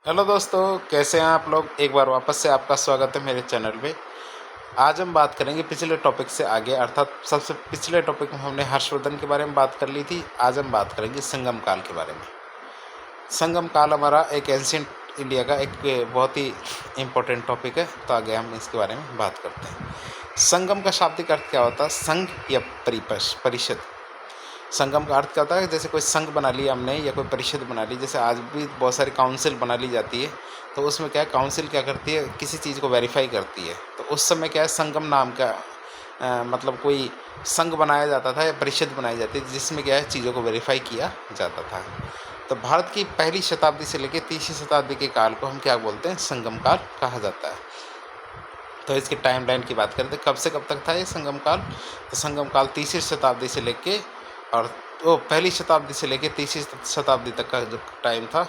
Hello दोस्तों, कैसे हैं आप लोग। एक बार वापस से आपका स्वागत है मेरे चैनल पे। आज हम बात करेंगे पिछले टॉपिक से आगे, अर्थात सबसे पिछले टॉपिक में हमने हर्षवर्धन के बारे में बात कर ली थी। आज हम बात करेंगे संगम काल के बारे में। संगम काल हमारा एक एंशियंट इंडिया का एक बहुत ही इम्पोर्टेंट टॉपिक है, तो आगे हम इसके बारे में बात करते हैं। संगम का शाब्दिक अर्थ क्या होता है? संघ या परिषद। संगम का अर्थ क्या होता है? जैसे कोई संघ बना लिया हमने या कोई परिषद बना ली, जैसे आज भी बहुत सारी काउंसिल बना ली जाती है। तो उसमें क्या है, काउंसिल क्या करती है, किसी चीज़ को वेरीफाई करती है। तो उस समय क्या है, संगम नाम का मतलब कोई संघ बनाया जाता था या परिषद बनाई जाती थी, जिसमें क्या है, चीज़ों को वेरीफाई किया जाता था। तो भारत की पहली शताब्दी से लेकर 30वीं शताब्दी के काल को हम क्या बोलते हैं? संगम काल कहा जाता है। तो इसकी टाइमलाइन की बात करें तो कब से कब तक था ये संगम काल? तो संगम काल 30वीं शताब्दी से लेके और वो पहली शताब्दी से लेके 30वीं शताब्दी तक का जो टाइम था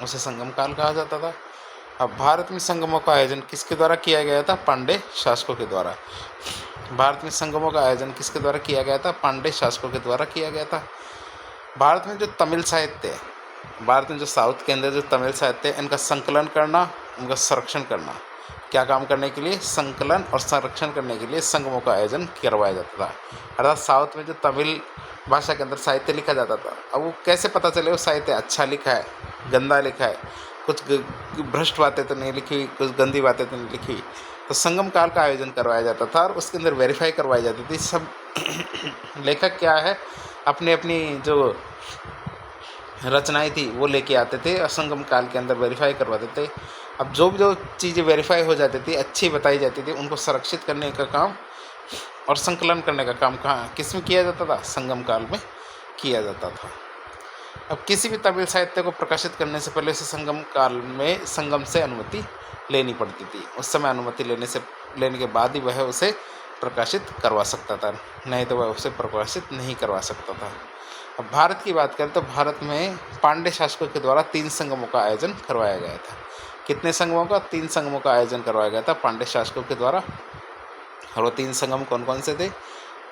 उसे संगम काल कहा जाता था। अब भारत में संगमों का आयोजन किसके द्वारा किया गया था? पांड्य शासकों के द्वारा। भारत में संगमों का आयोजन किसके द्वारा किया गया था? पांड्य शासकों के द्वारा किया गया था। भारत में जो तमिल साहित्य है, भारत में जो साउथ के अंदर जो तमिल साहित्य है, इनका संकलन करना, उनका संरक्षण करना, क्या काम करने के लिए? संकलन और संरक्षण करने के लिए संगमों का आयोजन करवाया जाता था। अर्थात साउथ में जो तमिल भाषा के अंदर साहित्य लिखा जाता था, अब वो कैसे पता चले वो साहित्य अच्छा लिखा है, गंदा लिखा है, कुछ भ्रष्ट बातें तो नहीं लिखी हुई, कुछ गंदी बातें तो नहीं लिखी हुई। तो संगम काल का आयोजन करवाया जाता था और उसके अंदर वेरीफाई करवाई जाती थी। सब लेखक क्या है, अपनी अपनी जो रचनाएं थी वो लेके आते थे और संगम काल के अंदर वेरीफाई करवाते थे। अब जो चीज़ें वेरीफाई हो जाती थी, अच्छी बताई जाती थी, उनको संरक्षित करने का काम और संकलन करने का काम कहाँ किस में किया जाता था? संगम काल में किया जाता था। अब किसी भी तमिल साहित्य को प्रकाशित करने से पहले उसे संगम काल में संगम से अनुमति लेनी पड़ती थी। उस समय अनुमति लेने के बाद ही वह उसे प्रकाशित करवा सकता था, नहीं तो वह उसे प्रकाशित नहीं करवा सकता था। अब भारत की बात करें तो भारत में पांड्य शासकों के द्वारा 3 संगमों का आयोजन करवाया गया था। कितने संगमों का? 3 संगमों का आयोजन करवाया गया था पांड्य शासकों के द्वारा। और वो 3 संगम कौन कौन से थे?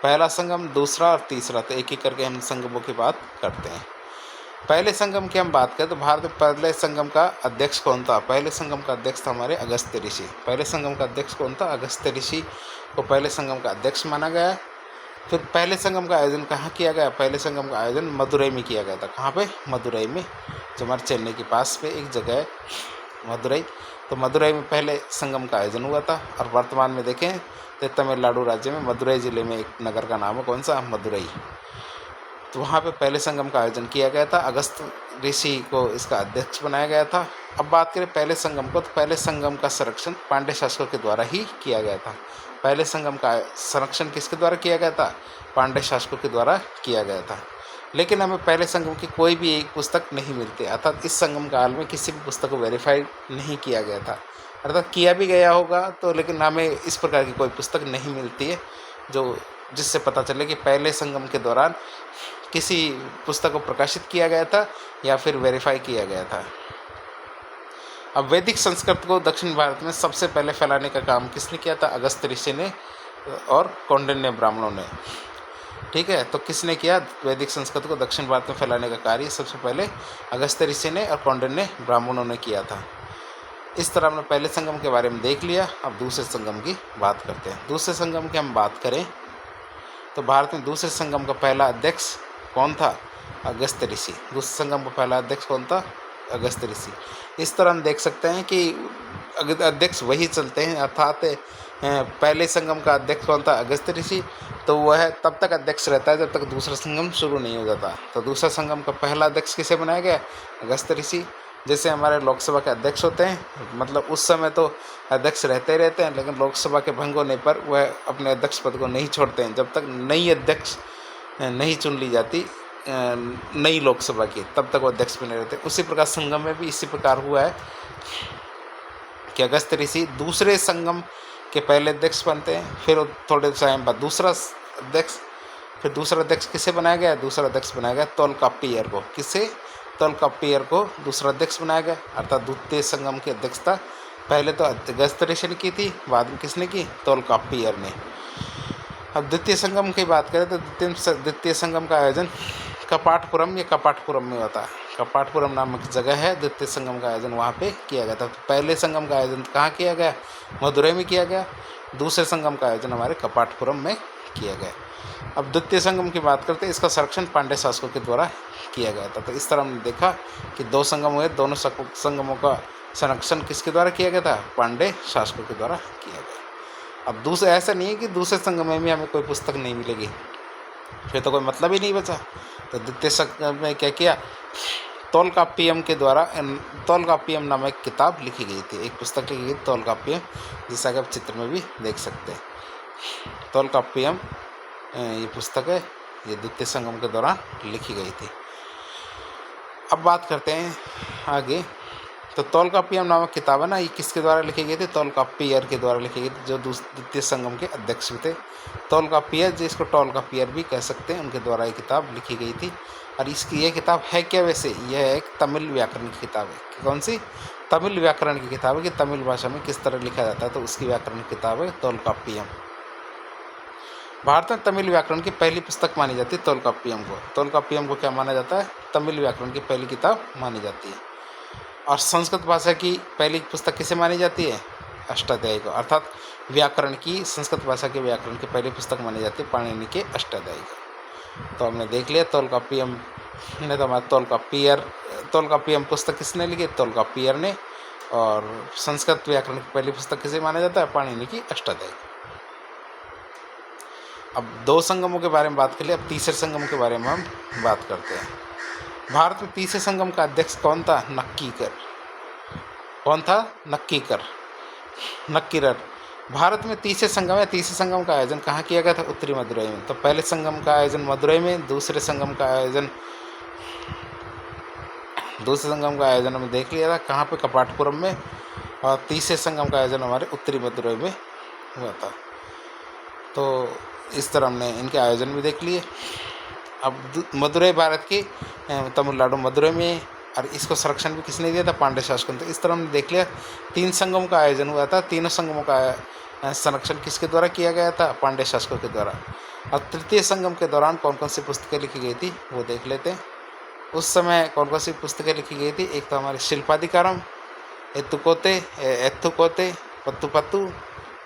पहला संगम, दूसरा और तीसरा। तो एक एक करके हम संगमों की बात करते हैं। पहले संगम की हम बात करें तो भारत में पहले संगम का अध्यक्ष कौन था? पहले संगम का अध्यक्ष था हमारे अगस्त्य ऋषि। पहले संगम का अध्यक्ष कौन था? अगस्त्य ऋषि को पहले संगम का अध्यक्ष माना गया है। फिर पहले संगम का आयोजन कहाँ किया गया? पहले संगम का आयोजन मदुरई में किया गया था। कहाँ पे? मदुरई में, जो हमारे चेन्नई के पास पे एक जगह है मदुरई। तो मदुरई में पहले संगम का आयोजन हुआ था। और वर्तमान में देखें तो तमिलनाडु राज्य में मदुरई जिले में एक नगर का नाम है, कौन सा? मदुरई। तो वहाँ पे पहले संगम का आयोजन किया गया था। अगस्त ऋषि को इसका अध्यक्ष बनाया गया था। अब बात करें पहले संगम को, तो पहले संगम का संरक्षण पांड्य शासकों के द्वारा ही किया गया था। पहले संगम का संरक्षण किसके द्वारा किया गया था? पांड्य शासकों के द्वारा किया गया था। लेकिन हमें पहले संगम की कोई भी एक पुस्तक नहीं मिलती, अर्थात इस संगम काल में किसी भी पुस्तक को वेरीफाइड नहीं किया गया था। अर्थात किया भी गया होगा तो, लेकिन हमें इस प्रकार की कोई पुस्तक नहीं मिलती है जिससे पता चले कि पहले संगम के दौरान किसी पुस्तक को प्रकाशित किया गया था या फिर वेरीफाई किया गया था। अब वैदिक संस्कृत को दक्षिण भारत में सबसे पहले फैलाने का काम किसने किया था? अगस्त्य ऋषि ने और कौंडिन्य ब्राह्मणों ने। ठीक है, तो किसने किया वैदिक संस्कृत को दक्षिण भारत में फैलाने का कार्य? सबसे पहले अगस्त्य ऋषि ने और कौंडिन्य ब्राह्मणों ने किया था। इस तरह हमने पहले संगम के बारे में देख लिया। अब दूसरे संगम की बात करते हैं। दूसरे संगम की हम बात करें तो भारत में दूसरे संगम का पहला अध्यक्ष कौन था? अगस्त्य ऋषि। दूसरे संगम का पहला अध्यक्ष कौन था? अगस्त्य ऋषि। इस तरह हम देख सकते हैं कि अध्यक्ष वही चलते हैं, अर्थात पहले संगम का अध्यक्ष कौन था? अगस्त्य ऋषि। तो वह तब तक अध्यक्ष रहता है जब तक दूसरा संगम शुरू नहीं हो जाता। तो दूसरा संगम का पहला अध्यक्ष किसे बनाया गया? अगस्त्य ऋषि। जैसे हमारे लोकसभा के अध्यक्ष होते हैं, मतलब उस समय तो अध्यक्ष रहते ही रहते हैं, लेकिन लोकसभा के भंग होने पर वह अपने अध्यक्ष पद को नहीं छोड़ते हैं जब तक नई अध्यक्ष नहीं चुन ली जाती नई लोकसभा की, तब तक वो अध्यक्ष बने रहते। उसी प्रकार संगम में भी इसी प्रकार हुआ है कि अगस्त्य ऋषि दूसरे संगम के पहले अध्यक्ष बनते हैं। फिर थोड़े टाइम बाद दूसरा अध्यक्ष किसे बनाया गया? दूसरा अध्यक्ष बनाया गया तोलकाप्पियर को। किसे? तोलकाप्पियर को दूसरा अध्यक्ष बनाया गया। अर्थात द्वितीय संगम की अध्यक्षता पहले तो अगस्त्य ऋषि ने की थी, बाद में किसने की? तोलकाप्पियर ने। अब द्वितीय संगम की बात करें तो द्वितीय संगम का आयोजन कपाटपुरम, ये कपाटपुरम में होता है। कपाटपुरम नामक जगह है, द्वितीय संगम का आयोजन वहाँ पे किया गया था। तो पहले संगम का आयोजन कहाँ किया गया? मदुरई में किया गया। दूसरे संगम का आयोजन हमारे कपाटपुरम में किया गया। अब द्वितीय संगम की बात करते हैं, इसका संरक्षण पांड्य शासकों के द्वारा किया गया था। तो इस तरह हमने देखा कि 2 संगम हुए, दोनों संगमों का संरक्षण किसके द्वारा किया गया था? पांड्य शासकों के द्वारा किया गया। अब दूसरे ऐसा नहीं है कि दूसरे संगम में भी हमें कोई पुस्तक नहीं मिलेगी, फिर तो कोई मतलब ही नहीं बचा। तो द्वितीय संगम में क्या किया? तोलकाप्पियम के द्वारा तोलकाप्पियम नामक एक किताब लिखी गई थी, एक पुस्तक लिखी गई तोलकाप्पियम, जिसका कि आप चित्र में भी देख सकते हैं। तोलकाप्पियम ये पुस्तक है, ये द्वितीय संगम के दौरान लिखी गई थी। अब बात करते हैं आगे। तो तोलकाप्पियम नामक किताब है ना, ये किसके द्वारा लिखी गई थी? तोलकाप्पियर के द्वारा लिखी गई थी, जो द्वितीय संगम के अध्यक्ष थे। तोलकाप्पियर, जिसको टोलकाप्पियर भी कह सकते हैं, उनके द्वारा ये किताब लिखी गई थी। और इसकी ये किताब है क्या? वैसे यह एक तमिल व्याकरण की किताब है। कौन सी? तमिल व्याकरण की किताब है, कि तमिल भाषा में किस तरह लिखा जाता है, तो उसकी व्याकरण की किताब है तोलकाप्पियम। भारत में तमिल व्याकरण की पहली पुस्तक मानी जाती है तोलकाप्पियम को। तोलकाप्पियम को क्या माना जाता है? तमिल व्याकरण की पहली किताब मानी जाती है। और संस्कृत भाषा की पहली पुस्तक किसे मानी जाती है? अष्टाध्यायी को, अर्थात व्याकरण की, संस्कृत भाषा के व्याकरण की पहली पुस्तक मानी जाती है पाणिनि के अष्टाध्यायी को। तो हमने देख लिया तोलकाप्पियम ने, तो हमारा तोलकाप्पियम पुस्तक किसने लिखी? तोलकाप्पियर ने। और संस्कृत व्याकरण की पहली पुस्तक किसे माना जाता है? पाणिनि की अष्टाध्यायी। अब 2 संगमों के बारे में बात कर लिया, अब तीसरे संगम के बारे में हम बात करते हैं। भारत में तीसरे संगम का अध्यक्ष कौन था? नक्कीकर। कौन था? नक्कीकर, नक्कीरर। भारत में तीसरे संगम का आयोजन कहाँ किया गया था? उत्तरी मदुरई में। तो पहले संगम का आयोजन मदुरई में, दूसरे संगम का आयोजन हमने देख लिया था कहाँ पे? कपाटपुरम में। और तीसरे संगम का आयोजन हमारे उत्तरी मदुरई में हुआ था। तो इस तरह हमने इनके आयोजन भी देख लिए। अब मदुरई भारत की तमिलनाडु मदुरई में, और इसको संरक्षण भी किसने दिया था? पांड्य शासकों ने। तो इस तरह हमने देख लिया 3 संगमों का आयोजन हुआ था, तीनों संगमों का संरक्षण किसके द्वारा किया गया था? पांड्य शासकों के द्वारा। अब तृतीय संगम के दौरान कौन कौन सी पुस्तकें लिखी गई थी वो देख लेते हैं। उस समय कौन कौन सी पुस्तकें लिखी गई थी? एक तो हमारे शिल्पाधिकारम, एत्थुकोते, पत्तु,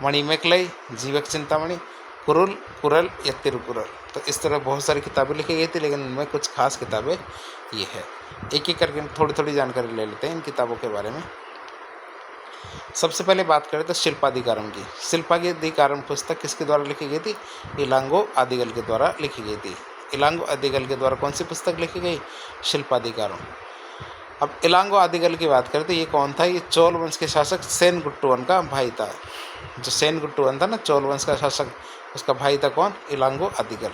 मणिमेकलई, जीवक चिंतामणि, कुरल या तिरुकुरल। तो इस तरह बहुत सारी किताबें लिखी गई थी, लेकिन उनमें कुछ खास किताबें ये है। एक एक करके थोड़ी थोड़ी जानकारी ले लेते हैं इन किताबों के बारे में। सबसे पहले बात करें तो शिल्पाधिकारम की। शिल्पाधिकारम पुस्तक किसके द्वारा लिखी गई थी? इलांगो आदिगल के द्वारा लिखी गई थी। इलांगो आदिगल के द्वारा कौन सी पुस्तक लिखी गई? शिल्पाधिकारम। अब इलांगो आदिगल की बात करें तो ये कौन था? ये चोल वंश के शासक सेनगुट्टुवन का भाई था। जो सेनगुट्टुवन था ना, चोल वंश का शासक, उसका भाई था कौन? इलांगो आदिगल।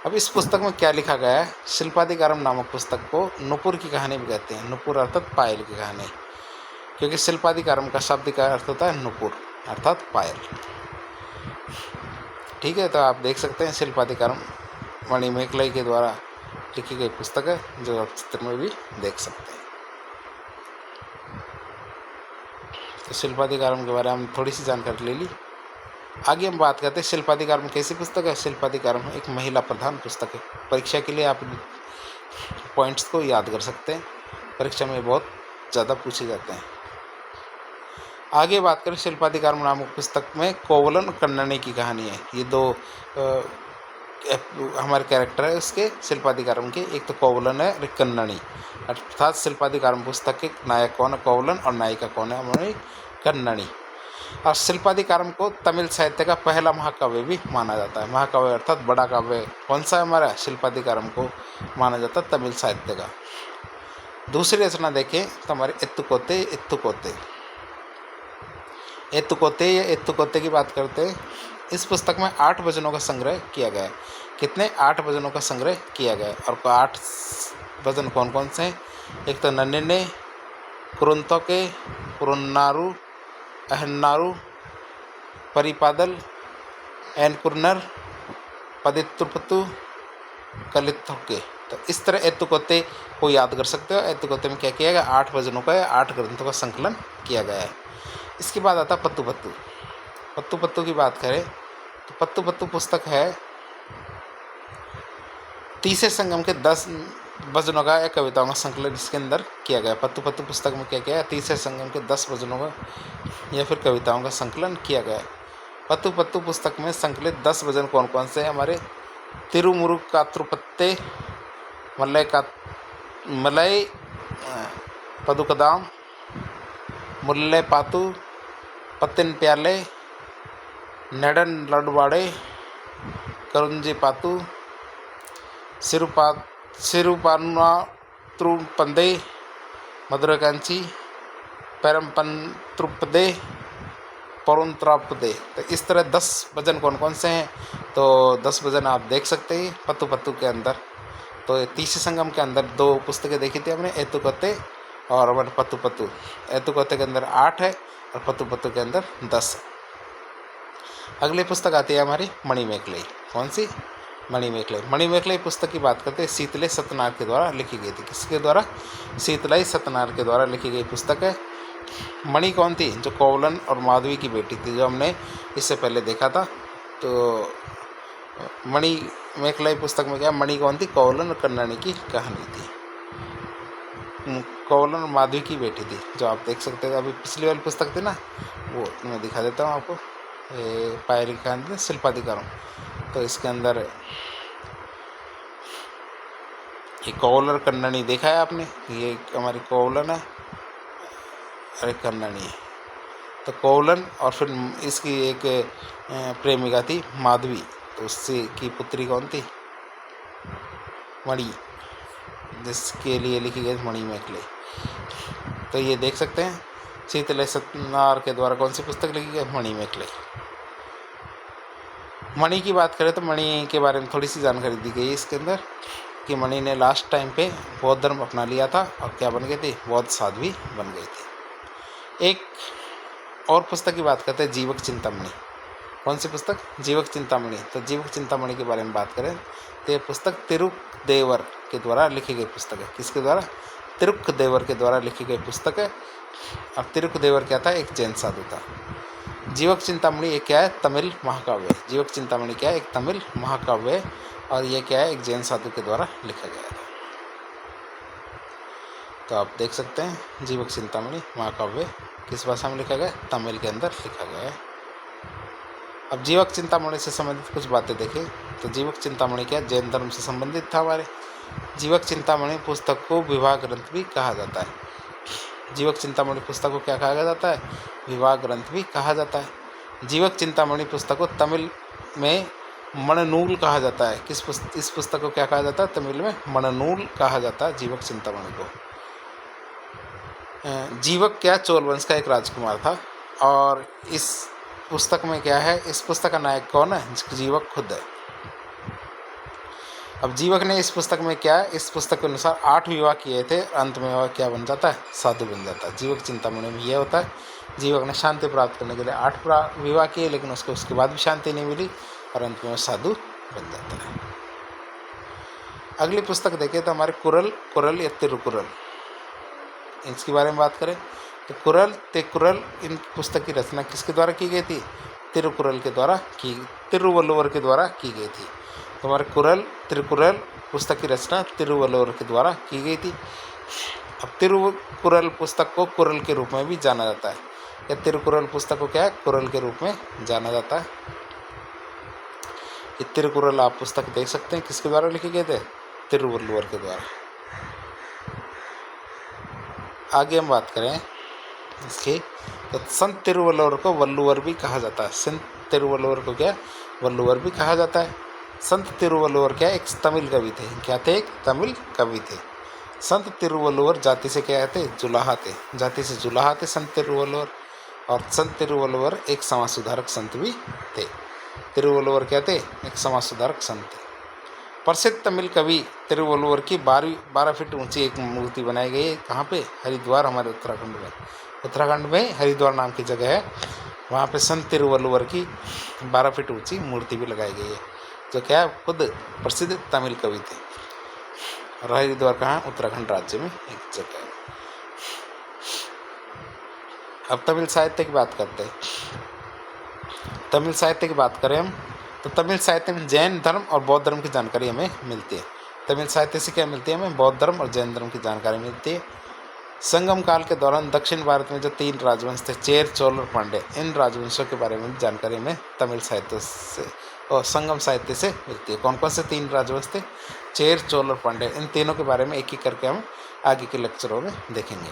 अब इस पुस्तक में क्या लिखा गया है? शिल्पाधिकारम नामक पुस्तक को नुपुर की कहानी भी कहते हैं। नुपुर अर्थात पायल की कहानी, क्योंकि शिल्पाधिकारम का शाब्दिक अर्थ होता है नुपुर अर्थात पायल। ठीक है, तो आप देख सकते हैं शिल्पाधिकारम मणिमेकलई के द्वारा लिखी गई पुस्तक है, जो आप चित्र में भी देख सकते हैं। तो शिल्पाधिकारम के बारे में हम थोड़ी सी जानकारी ले ली। आगे हम बात करते हैं शिल्पाधिकारम कैसी पुस्तक है। शिल्पाधिकारम एक महिला प्रधान पुस्तक है। परीक्षा के लिए आप पॉइंट्स को याद कर सकते हैं, परीक्षा में बहुत ज़्यादा पूछे जाते हैं। आगे बात करें शिल्पाधिकारम नामक पुस्तक में कोवलन और कन्ननी की कहानी है। ये 2 हमारे कैरेक्टर है उसके शिल्पाधिकारम के, एक तो कोवलन है और कन्ननी। अर्थात शिल्पाधिकारम पुस्तक के नायक कौन है? कोवलन, और नायिका कौन है? हमारी कन्ननी। और शिल्पाधिकारम को तमिल साहित्य का पहला महाकाव्य भी माना जाता है। महाकाव्य अर्थात बड़ा काव्य कौन सा है हमारा? शिल्पाधिकारम को माना जाता है तमिल साहित्य का। दूसरी रचना देखें तो हमारे एत्तुकोते की बात करते हैं। इस पुस्तक में 8 भजनों का संग्रह किया गया है। कितने? 8 भजनों का संग्रह किया गया है। और 8 भजन कौन कौन से हैं? एक तो नन्निने, कुरुंतोके, कुरुन्नारू, अहन्नारू, परिपादल, एनकुरनर, पदित्रुपतु, कलित्थोके। तो इस तरह एत्तुकोते को याद कर सकते हो। एत्तुकोते में क्या किया गया? 8 भजनों का, 8 ग्रंथों का संकलन किया गया है। इसके बाद आता पत्तु की बात करें तो पत्तु पुस्तक है तीसरे संगम के 10 भजनों का या कविताओं का संकलन इसके अंदर किया गया। पत्तू पत्तू पुस्तक में क्या किया है? तीसरे संगम के 10 भजनों का या फिर कविताओं का संकलन किया गया है। पत्तू पत्तू पुस्तक में संकलित 10 भजन कौन कौन से हैं? हमारे तिरुमुरु कात्रुपत्ते, मलय पदुकदाम, मुल्ले पातू, पत्तिन प्याले, नेडन लडवाड़े, करुंजी पातू, सिरुपानुत्रुपंदे, मधुरकांची, पैरमपंत्रुपदे, परुंत्रापदे। तो इस तरह 10 भजन कौन कौन से हैं? तो 10 भजन आप देख सकते हैं पत्तू पत्तू के अंदर। तो तीसरे संगम के अंदर 2 पुस्तकें देखी थी हमने, एतुकते और हमारे पत्तू पत्तू। एतुकते के अंदर 8 है और पत्तू पत्तू के अंदर 10 है। अगली पुस्तक आती है हमारी मणिमेखलाई। कौन सी? मणिमेखलाई। मणिमेखलाई पुस्तक की बात करते हैं, शीतलाई सत्यनारायण के द्वारा लिखी गई थी। किसके द्वारा? शीतलाई सत्यनारायण के द्वारा लिखी गई पुस्तक है। मणि कौन थी? जो कोवलन और माधवी की बेटी थी, जो हमने इससे पहले देखा था। तो मणिमेखलाई पुस्तक में क्या, मणि कौन थी? कोवलन और कन्ननी की कहानी थी। कोवलन और माधवी की बेटी थी, जो आप देख सकते थे। अभी पिछली वाली पुस्तक थी ना, वो मैं दिखा देता हूँ आपको। पायरिका शिल्पाधिकारम। तो इसके अंदर ये कोवलन कन्ननी देखा है आपने? ये हमारी कोवलन है और एक कन्ननी है। तो कोवलन और फिर इसकी एक प्रेमिका थी माधवी, तो उससे की पुत्री कौन थी? मणि, जिसके लिए लिखी गई मणिमेखलाई। तो ये देख सकते हैं शीतलाई सत्यनारायण के द्वारा कौन सी पुस्तक लिखी गई? मणिमेखलाई। मणि की बात करें तो मणि के बारे में थोड़ी सी जानकारी दी गई है इसके अंदर, कि मणि ने लास्ट टाइम पे बौद्ध धर्म अपना लिया था और क्या बन गई थी? बौद्ध साध्वी बन गई थी। एक और पुस्तक की बात करते हैं, जीवक चिंतामणि। कौन सी पुस्तक? जीवक चिंतामणि। तो जीवक चिंतामणि के बारे में बात करें तो ये पुस्तक तिरुकदेवर के द्वारा लिखी गई पुस्तक है। किसके द्वारा? तिरुकदेवर के द्वारा लिखी गई पुस्तक है। अब तिरुकदेवर क्या था? एक जैन साधु था। जीवक चिंतामणि एक क्या है? तमिल महाकाव्य। जीवक चिंतामणि क्या है? एक तमिल महाकाव्य है और ये क्या है? एक जैन साधु के द्वारा लिखा गया था। तो आप देख सकते हैं जीवक चिंतामणि महाकाव्य किस भाषा में लिखा गया? तमिल के अंदर लिखा गया है। अब जीवक चिंतामणि से संबंधित कुछ बातें देखें तो जीवक चिंतामणि क्या? जैन धर्म से संबंधित था हमारे। जीवक चिंतामणि पुस्तक को विवाह ग्रंथ भी कहा जाता है। जीवक चिंतामणि पुस्तक को क्या कहा जाता है? विवाह ग्रंथ भी कहा जाता है। जीवक चिंतामणि पुस्तक को तमिल में मननूल कहा जाता है। इस पुस्तक को क्या कहा जाता है? तमिल में मननूल कहा जाता है जीवक चिंतामणि को। जीवक क्या? चोल वंश का एक राजकुमार था और इस पुस्तक में क्या है? इस पुस्तक का नायक कौन है? जीवक खुद है। अब जीवक ने इस पुस्तक में क्या है? इस पुस्तक के अनुसार 8 विवाह किए थे, अंत में वह क्या बन जाता है? साधु बन जाता है। जीवक चिंतामणि में यह होता है, जीवक ने शांति प्राप्त करने के लिए 8 विवाह किए, लेकिन उसके बाद भी शांति नहीं मिली और अंत में वह साधु बन जाता है। अगली पुस्तक देखें तो हमारे कुरल या तिरुकुरल, इसके बारे में बात करें तो कुरल तिरुकुरल इन पुस्तक की रचना किसके द्वारा की गई थी? तिरुकुरल के द्वारा तिरुवल्लुवर के द्वारा की गई थी। तो हमारे तिरुकुरल पुस्तक की रचना तिरुवल्लुवर के द्वारा की गई थी। अब तिरुकुरल पुस्तक को कुरल के रूप में भी जाना जाता है। या तिरुकुरल पुस्तक को क्या है? कुरल के रूप में जाना जाता है। ये तिरुकुरल आप पुस्तक देख सकते हैं किसके द्वारा लिखे गए थे? तिरुवल्लुवर के द्वारा। आगे हम बात करें इसकी तो संत तिरुवल्लुवर को वल्लुवर भी कहा जाता है। संत तिरुवल्लुवर को क्या? वल्लुवर भी कहा जाता है। संत तिरुवल्लुवर क्या? एक तमिल कवि थे। क्या थे? एक तमिल कवि थे। संत तिरुवल्लुवर जाति से क्या थे? जुलाहा थे। जाति से जुलाहा थे संत तिरुवल्लुवर। और संत तिरुवल्लुवर एक समाज सुधारक संत भी थे। तिरुवल्लुवर क्या थे? एक समाज सुधारक संत थे। प्रसिद्ध तमिल कवि तिरुवल्लुवर की 12 फीट ऊंची एक मूर्ति बनाई गई है। कहाँ पे? हरिद्वार, हमारे उत्तराखंड में। उत्तराखंड में हरिद्वार नाम की जगह है, वहाँ पे संत तिरुवल्लुवर की 12 फीट ऊंची मूर्ति भी लगाई गई है, जो क्या है? खुद प्रसिद्ध तमिल कवि थे। और हरिद्वार कहाँ? उत्तराखंड राज्य में एक जगह है। अब तमिल साहित्य की बात करते हैं। तमिल साहित्य की बात करें हम तो तमिल साहित्य में जैन धर्म और बौद्ध धर्म की जानकारी हमें मिलती है। तमिल साहित्य से क्या मिलती है हमें? बौद्ध धर्म और जैन धर्म की जानकारी मिलती है। संगम काल के दौरान दक्षिण भारत में जो 3 राजवंश थे, चेर, चोल और पांड्य, इन राजवंशों के बारे में जानकारी हमें तमिल साहित्य से और संगम साहित्य से मिलती है। कौन कौन से 3 राजवंश थे? चेर, चोल और पांड्य। इन तीनों के बारे में एक एक करके हम आगे के लेक्चरों में देखेंगे।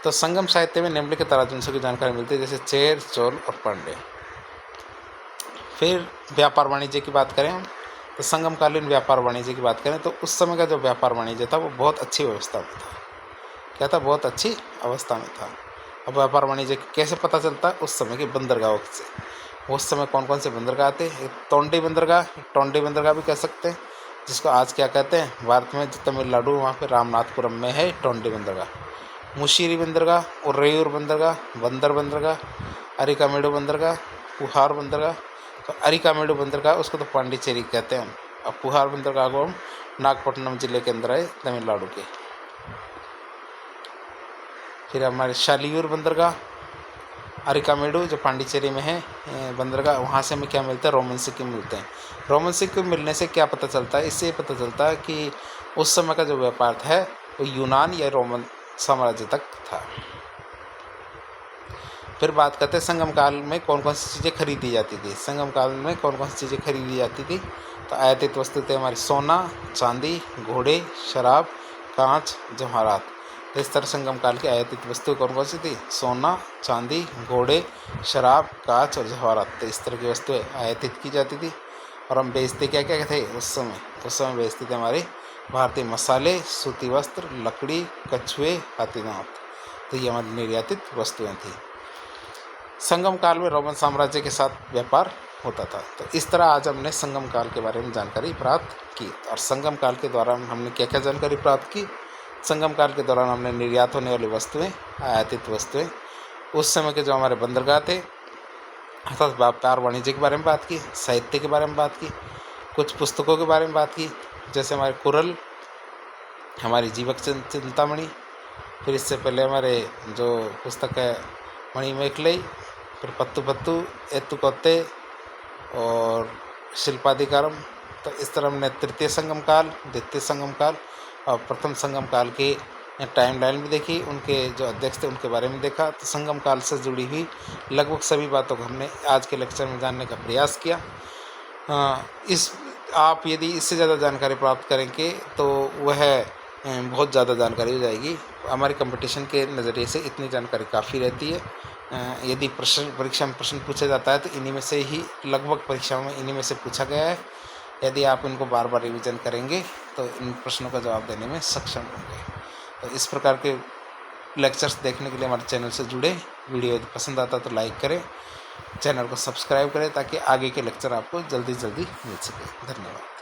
तो संगम साहित्य में निम्नलिखित राजवंशों की जानकारी मिलती है, जैसे चेर, चोल और पांड्य। फिर व्यापार वाणिज्य की बात करें हम, तो संगमकालीन व्यापार वाणिज्य की बात करें तो उस समय का जो व्यापार वाणिज्य था वो बहुत अच्छी व्यवस्था में था। क्या था? बहुत अच्छी अवस्था में था। अब व्यापार वाणिज्य कैसे पता चलता है? उस समय के बंदरगाहों से। उस समय कौन कौन से बंदरगाह थे? टोंडी बंदरगाह भी कह सकते हैं, जिसको आज क्या कहते हैं? भारत में जो तमिलनाडु वहाँ पे रामनाथपुरम में है टोंडी बंदरगाह। मुशीरी बंदरगाह, उरेयूर बंदरगाह, बंदर बंदरगाह, अरिकामेडु बंदरगाह, पुहार बंदरगाह। तो अरिकामेडु बंदरगाह उसको तो पांडिचेरी कहते हैं। अब पुहार बंदरगाह को हम नागपट्टनम जिले के अंदर है तमिलनाडु के। फिर हमारे शालियूर बंदरगाह, अरिकामेडु जो पांडिचेरी में है बंदरगाह, वहाँ से हमें क्या मिलता है? रोमन सिक्के मिलते हैं। रोमन सिक्के मिलने से क्या पता चलता है? इससे पता चलता है कि उस समय का जो व्यापार है वो यूनान या रोमन साम्राज्य तक था। फिर बात करते हैं संगम काल में कौन कौन सी चीज़ें खरीदी जाती थी। संगम काल में कौन कौन सी चीज़ें खरीदी जाती थी? तो आयातित वस्तु थे हमारी सोना, चांदी, घोड़े, शराब, कांच, जवाहरात। तो इस तरह संगम काल की आयातित वस्तु कौन कौन सी थी? सोना, चांदी, घोड़े, शराब, कांच और जवाहरात। तो इस तरह की वस्तुएं आयातित की जाती थी। और हम बेचते क्या क्या थे उस समय? उस समय बेचते थे हमारे भारतीय मसाले, सूती वस्त्र, लकड़ी, कछुए, हाथी दांत। तो ये हमारी निर्यातित वस्तुएं थी। संगम काल में रोमन साम्राज्य के साथ व्यापार होता था। तो इस तरह आज हमने संगम काल के बारे में जानकारी प्राप्त की। और संगम काल के दौरान हमने क्या क्या जानकारी प्राप्त की? संगम काल के दौरान हमने निर्यात होने वाली वस्तुएं, आयातित वस्तुएं, उस समय के जो हमारे बंदरगाह थे अर्थात व्यापार वाणिज्य के बारे में बात की, साहित्य के बारे में बात की, कुछ पुस्तकों के बारे में बात की, जैसे हमारे कुरल, हमारी जीवक चिंतामणि, फिर इससे पहले हमारे जो पुस्तक है मणिमेखलई, फिर पत्तू पत्तू, एत्तु कोत्ते और शिल्पाधिकारम। तो इस तरह हमने तृतीय संगम काल, द्वितीय संगम काल और प्रथम संगम काल की टाइम लाइन भी देखी, उनके जो अध्यक्ष थे उनके बारे में देखा। तो संगम काल से जुड़ी हुई लगभग सभी बातों को हमने आज के लेक्चर में जानने का प्रयास किया। इस आप यदि इससे ज़्यादा जानकारी प्राप्त करेंगे तो वह बहुत ज़्यादा जानकारी हो जाएगी। हमारे कंपटीशन के नज़रिए से इतनी जानकारी काफ़ी रहती है। यदि परीक्षा में प्रश्न पूछा जाता है तो इन्हीं में से ही लगभग परीक्षाओं में इन्हीं में से पूछा गया है। यदि आप इनको बार बार रिवीजन करेंगे तो इन प्रश्नों का जवाब देने में सक्षम होंगे। तो इस प्रकार के लेक्चर्स देखने के लिए हमारे चैनल से जुड़े। वीडियो यदि पसंद आता तो लाइक करें, चैनल को सब्सक्राइब करें ताकि आगे के लेक्चर आपको जल्दी मिल सके। धन्यवाद।